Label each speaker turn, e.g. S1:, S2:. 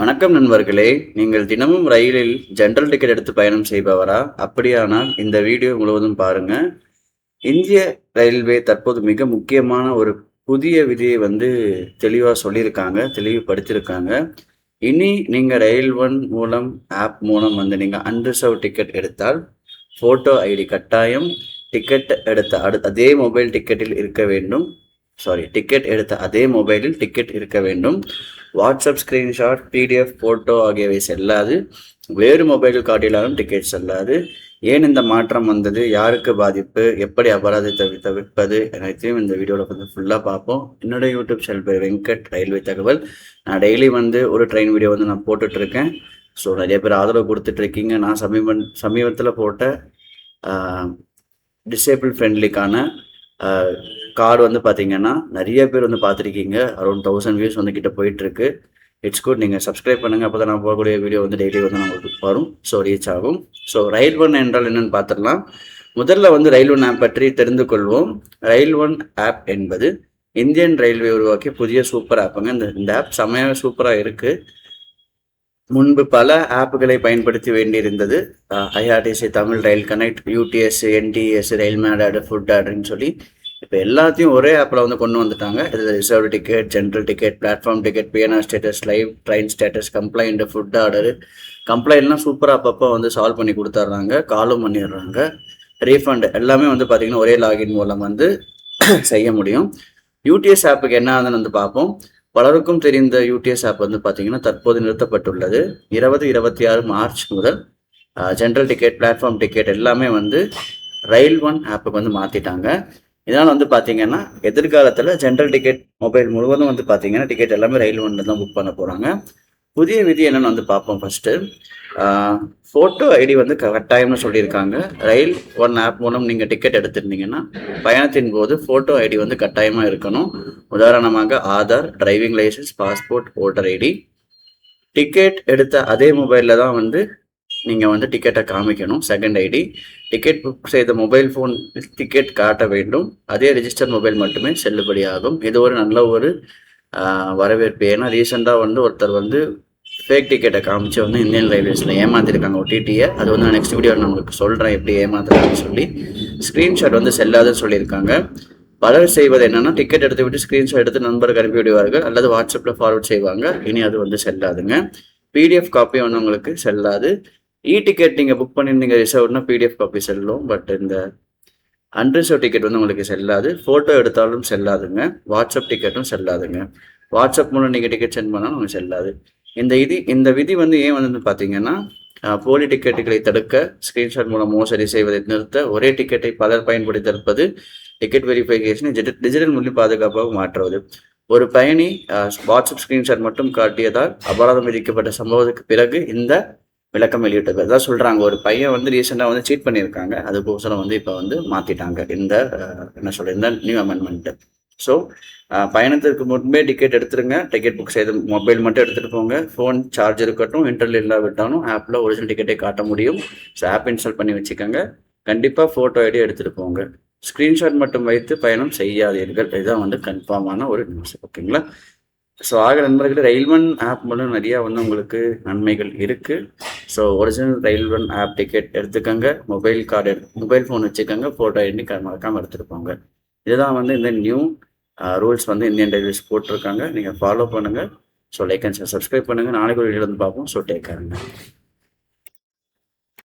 S1: வணக்கம் நண்பர்களே. நீங்கள் தினமும் ரயிலில் ஜெனரல் டிக்கெட் எடுத்து பயணம் செய்பவரா? அப்படியானால் இந்த வீடியோ முழுவதும் பாருங்க. இந்திய ரயில்வே தற்போது மிக முக்கியமான ஒரு புதிய விதியை தெளிவா சொல்லியிருக்காங்க, தெளிவுபடுத்தியிருக்காங்க. இனி நீங்க ரயில் ஒன் மூலம் ஆப் மூலம் நீங்க அன்ரிசர்வ் டிக்கெட் எடுத்தால் ஃபோட்டோ ஐடி கட்டாயம். டிக்கெட் எடுத்த அதே மொபைல் டிக்கெட்டில் இருக்க வேண்டும். டிக்கெட் எடுத்த அதே மொபைலில் டிக்கெட் இருக்க வேண்டும். வாட்ஸ்அப் ஸ்க்ரீன்ஷாட், பிடிஎஃப் ஃபோட்டோ ஆகியவை செல்லாது. வேறு மொபைல் காட்டிலாலும் டிக்கெட் செல்லாது. ஏன் இந்த மாற்றம் வந்தது? யாருக்கு பாதிப்பு? எப்படி அபராதத்தை தவிர்ப்பது? அனைத்தையும் இந்த வீடியோவில் ஃபுல்லாக பார்ப்போம். என்னோட யூடியூப் சேனல் பேர் வெங்கட் ரயில்வே தகவல். நான் டெய்லி ஒரு ட்ரெயின் வீடியோ நான் போட்டுட்ருக்கேன். ஸோ நிறைய பேர் ஆதரவு கொடுத்துட்ருக்கீங்க. நான் சமீபத்தில் போட்ட டிசேபிள் ஃப்ரெண்ட்லிக்கான கார்டு பார்த்தீங்கன்னா நிறைய பேர் பார்த்துருக்கீங்க. அரௌண்ட் 1000 வியூஸ் கிட்ட போயிட்டுருக்கு. It's good. நீங்கள் சப்ஸ்கிரைப் பண்ணுங்கள். அப்போ தான் நான் போகக்கூடிய வீடியோ டெய்லி நம்மளுக்கு வரும். ஸோ ரீச் ஆகும். ஸோ ரயில் ஒன் என்றால் என்னென்னு பார்த்துடலாம். முதல்ல ரயில் ஒன் ஆப் பற்றி தெரிந்து கொள்வோம். ரயில் ஒன் ஆப் என்பது இந்தியன் ரயில்வே உருவாக்கிய புதிய சூப்பர் ஆப்புங்க. இந்த ஆப் செமையாக சூப்பராக இருக்குது. முன்பு பல ஆப்புகளை பயன்படுத்தி வேண்டியிருந்தது. IRCTC, Tamil rail connect, UTS, NTES, rail மேட் ஆர்டர், ஃபுட் ஆர்டர்னு சொல்லி இப்போ எல்லாத்தையும் ஒரே ஆப்பில் கொண்டு வந்துட்டாங்க. இது reserve ticket, general ticket, platform ticket, PNR status, live train status, complaint, food order. கம்ப்ளைண்ட்லாம் சூப்பராக அப்பப்போ சால்வ் பண்ணி கொடுத்துட்றாங்க, காலும் பண்ணிடுறாங்க. ரீஃபண்ட் எல்லாமே பார்த்தீங்கன்னா ஒரே லாகின் மூலம் செய்ய முடியும். யூடிஎஸ் ஆப்புக்கு என்ன ஆகுதுன்னு பார்ப்போம். பலருக்கும் தெரிந்த யூடிஎஸ் ஆப் பார்த்தீங்கன்னா தற்போது நிறுத்தப்பட்டுள்ளது. 2026 மார்ச் முதல் ஜென்ரல் டிக்கெட், பிளாட்ஃபார்ம் டிக்கெட் எல்லாமே ரயில் ஒன் ஆப்புக்கு மாற்றிட்டாங்க. இதனால் பார்த்தீங்கன்னா எதிர்காலத்தில் ஜென்ரல் டிக்கெட் மொபைல் முழுவதும் பார்த்தீங்கன்னா டிக்கெட் எல்லாமே ரயில் ஒன்றில் தான் புக் பண்ண போகிறாங்க. புதிய விதி என்னென்னு பார்ப்போம். ஃபஸ்ட்டு ஃபோட்டோ ஐடி கட்டாயம்னு சொல்லியிருக்காங்க. ரயில் ஒன் ஆப் மூலம் நீங்கள் டிக்கெட் எடுத்திருந்தீங்கன்னா பயணத்தின் போது ஃபோட்டோ ஐடி கட்டாயமாக இருக்கணும். உதாரணமாக Aadhaar, driving license, passport, voter ID. Ticket எடுத்த அதே மொபைலில் தான் நீங்கள் டிக்கெட்டை காமிக்கணும். Second ID. டிக்கெட் புக் செய்த மொபைல் ஃபோன் டிக்கெட் காட்ட வேண்டும். அதே ரிஜிஸ்டர் மொபைல் மட்டுமே செல்லுபடியாகும். இது ஒரு நல்ல ஒரு வரவேற்பு. ஏன்னா ரீசெண்டாக ஒருத்தர் ஃபேக் டிக்கெட்டை காமிச்சு இந்தியன் ரயில்வேஸில் ஏமாத்திருக்காங்க ஓடிடியை. அது நான் நெக்ஸ்ட் வீடியோ நம்மளுக்கு சொல்கிறேன் எப்படி ஏமாத்துறாங்கன்னு சொல்லி. ஸ்க்ரீன்ஷாட் செல்லாதுன்னு சொல்லியிருக்காங்க. பலர் செய்வது என்னென்னா டிக்கெட் எடுத்து விட்டு ஸ்க்ரீன்ஷாட் எடுத்து நண்பருக்கு அனுப்பி விடுவார்கள், அல்லது வாட்ஸ்அப்பில் ஃபார்வர்ட் செய்வாங்க. இனி அது செல்லாதுங்க. பிடிஎஃப் காப்பி உங்களுக்கு செல்லாது. டிக்கெட் நீங்கள் புக் பண்ணியிருந்தீங்க ரிசர்வ்னா பிடிஎஃப் காப்பி செல்லும். பட் இந்த அன்ரிசர்வ் டிக்கெட் உங்களுக்கு செல்லாது. ஃபோட்டோ எடுத்தாலும் செல்லாதுங்க. வாட்ஸ்அப் டிக்கெட்டும் செல்லாதுங்க. வாட்ஸ்அப் மூலம் நீங்கள் டிக்கெட் சென்ட் பண்ணாலும் உங்களுக்கு செல்லாது. இந்த விதி ஏன் பார்த்தீங்கன்னா போலி டிக்கெட்டுகளை தடுக்க, ஸ்க்ரீன்ஷாட் மூலம் மோசடி செய்வதை நிறுத்த, ஒரே டிக்கெட்டை பலர் பயன்படுத்தியிருப்பது, டிக்கெட் வெரிஃபிகேஷனை டிஜிட்டல் மூலம் பாதுகாப்பாக மாற்றுவது. ஒரு பயணி வாட்ஸ்அப் ஸ்க்ரீன்ஷாட் மட்டும் காட்டியதால் அபராதம் விதிக்கப்பட்ட சம்பவத்துக்கு பிறகு இந்த விளக்கம் வெளியிட்டது. அதான் சொல்கிறாங்க. ஒரு பையன் ரீசெண்டாக சீட் பண்ணியிருக்காங்க. அதுக்கோசரம் இப்போ மாற்றிட்டாங்க இந்த இந்த நியூ அமெண்ட்மெண்ட்டு. ஸோ பயணத்திற்கு முன்பே டிக்கெட் எடுத்துருங்க. டிக்கெட் புக் செய்த மொபைல் மட்டும் எடுத்துகிட்டு போங்க. ஃபோன் சார்ஜ் இருக்கட்டும். இன்டர்நெட் இல்லாவிட்டாலும் ஆப்பில் ஒரிஜினல் டிக்கெட்டை காட்ட முடியும். ஸோ ஆப் இன்ஸ்டால் பண்ணி வச்சுக்கோங்க. கண்டிப்பாக ஃபோட்டோ ஐடி எடுத்துகிட்டு போங்க. ஸ்க்ரீன்ஷாட் மட்டும் வைத்து பயணம் செய்யாதீர்கள். இதுதான் கன்ஃபார்மான ஒரு நியூஸ். ஓகேங்களா? ஸோ நண்பர்களே, ரயில் ஒன் ஆப் மூலம் நிறையா உங்களுக்கு நன்மைகள் இருக்குது. ஸோ ஒரிஜினல் ரயில் ஒன் ஆப் டிக்கெட் எடுத்துக்கோங்க. மொபைல் ஃபோன் வச்சுக்கோங்க. ஃபோட்டோ ஐடி மறக்காமல் எடுத்துகிட்டு போங்க. இதுதான் இந்த நியூ ரூல்ஸ் இந்தியன் ரயில்வேஸ் போட்டிருக்காங்க. நீங்கள் ஃபாலோ பண்ணுங்கள். ஸோ லைக் அண்ட் சப்ஸ்கிரைப் பண்ணுங்கள். நாளைக்கு ஒரு வீடியோ பார்ப்போம். So take கேருங்க.